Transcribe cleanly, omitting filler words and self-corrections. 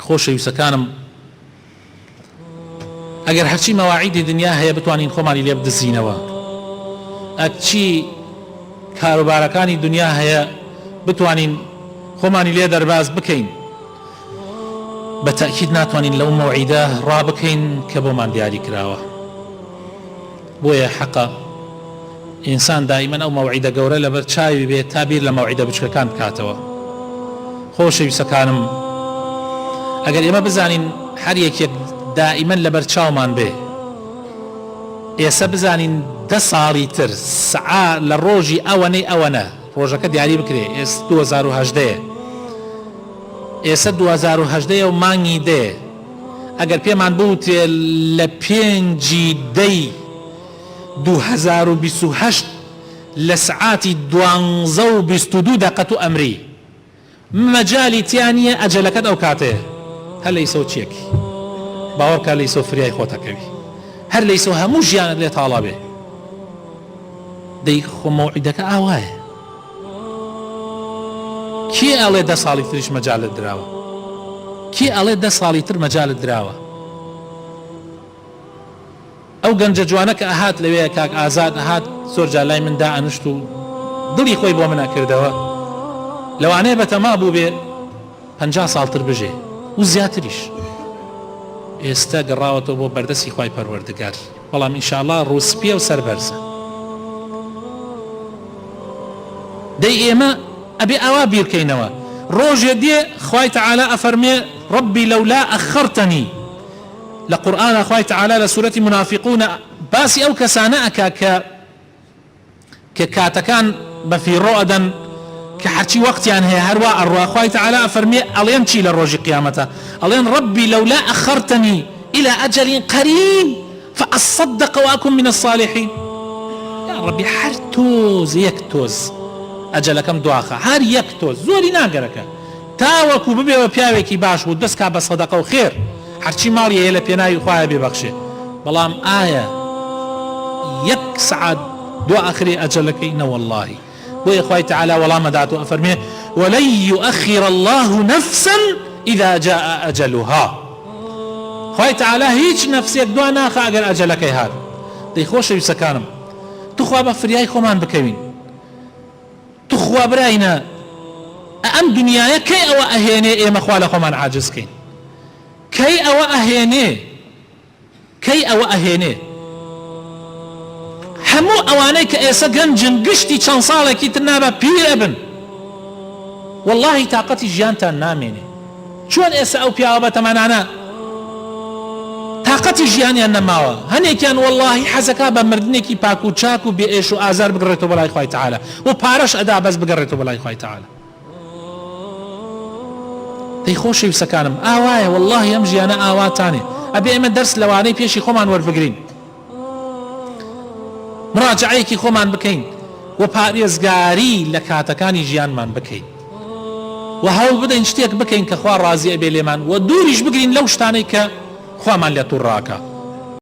خۆشەویستەکانم ئەگەر هەرچی مەواعیدی دنیا هەیە بتوانین خۆمانی لێ بدزینەوە، ئەچی کاروبارەکانی دنیا هەیە بتوانین خۆمانی لێ دەرباز بکەین، بە تەئکید ناتوانین لەو مەوعیدە ڕابکەین کە بۆمان دیاری کراوە. بۆیە حەقە ئینسان دائیمەن ئەو مەوعیدە گەورە لەبەر چاوی بێت تا بیر لە مەوعیدە بچکەکان بکاتەوە. خۆشەویستەکانم، ئەگەر ئێمە بزانین هەر یەکێک دائیمەن لەبەر چاومان بێ، ئێستا بزانین 10 ساڵی تر سعا لە ڕۆژی ئەوەنەی ئەوەنە ڕۆژەکە دیاری بکرێ. ئێستا 2018 ئێستا 2018 و مانگی دێ، ئەگەر پێمان بوتێ لە 5 دەی 2028 لە سعاتی 12:22 دقەت و ئەمری مەجالی تیانە ئەجەلەکەت ئەو کاتەیە هەر لەیسە و چیەکی باوەڕکە لەیسە و فریای خۆتەکەوی هەر لەیسە و هەموو ژیانت لێ تاڵا بێ. دەی خۆ مەوعیدەکە ئاوایە. کێ ئەڵێ 10 ساڵی تریش مەجالت دراوە؟ کێ ئەڵێ 10 ساڵی تر مەجالت دراوە؟ ئەو گەنجە جوانە کە ئەهات لەوەیە کاک ئازاد ئەهات زۆر جار لای مندا ئەنوشت و دڵی خۆی بۆ منە کردەوە، لەوانەیە بەتەما بوو بێ 50 ساڵتر بژێ و زیاتریش. ئێستا گەڕاوەتەوە بۆ بەردەستی خوای پەروەردگار، بەڵام ئینشاءالله ڕووسپیە و سەربەرزە. دەی ئێمە ئەبێ ئاوا بیرکەینەوە. ڕۆژێ دێ خوای تەعالا ئەفەرمێ ربی لەولا ئەخەرتەنی، لە قورئانە خوای تەعالا لە سوورەتی منافقون باسی ئەو کەسانە ئەکا کە کاتەکان بەفیڕۆ ئەدەن کە هەرچی وەختیان هەیە هەروە ئەڕوا. خوای تەعالا ئەفەرمێ ئەڵێن چی لە ڕۆژی قیامەتە؟ ئەڵێن ربی لەولا ئەخەرتەنی إلى أجل قريب فأصدق وأكن من الصالحين. يا ربي هەر تۆز یەک تۆز ئەجەلەکەم دواخە، هەر یەک تۆز زۆری ناگەرەکە تاوەکو ببێەوە پیاوێکی باش و دەستکا بە سەدەقە و خێر هەرچی ماڵی هەیە لە پێناوی خوایە بێبەخشێ. بەڵام ئایا یەک سعات دو ئاخری ئەجەلەکەی نە وەڵڵاهی. بۆیە خوای تەعالا وەڵامە دات و ئەفەرمێ وەلەن يؤخر الله نفسا إذا جاء أجلها. خوای تەعالا هیچ نەفسێک دوا ناخە ئەگەر ئەجەلەکەی هات. دەی خۆشەویستەکانم، توخوا بە فریای خۆمان بکەوین. توخوا براینە ئەم دنیاە کەی ئەوە ئەهێنێ ئێمە خوا لە خۆمان عاجزکەین؟ کەی ئەوە ئەهێنێ؟ کەی ئەوە ئەهێنێ؟ هەموو ئەوانەی کە ئێستا گەنجن گشتی چەند ساڵێکی تر نابە پیرە بن، وەڵڵاهی تاقەتی ژیانتان نامێنێ. چۆن ئێستا ئەو پیاوە بەتەمەنانە تاقەتی ژیانیان نەماوە، هەنێکیان وەڵڵاهی حەزەکا بە مردنێکی پاک و چاک و بێ ئێش و ئازار بگەڕێتەوە بەلای خوای تەعالا و پارەش ئەدا بەس بگەڕێتەوە بەلای خوای تەعالا. دەی خۆشەویستەکانم، ئاوایە وەڵڵاهی ئەم ژیانە ئاواتانێ. ئەبێ ئێمە دەرس لەوانەی پێشی خۆمان وەربگرین، مراجعەیەکی خۆمان بکەین و پارێزگاری لە کاتەکانی ژیانمان بکەین و هەوڵ بدەین شتێک بکەین کە خوا ڕازی ئەبێ لێمان و دووریش بگرین لەو شتانەی کە خوامان لێ تووڕاکە.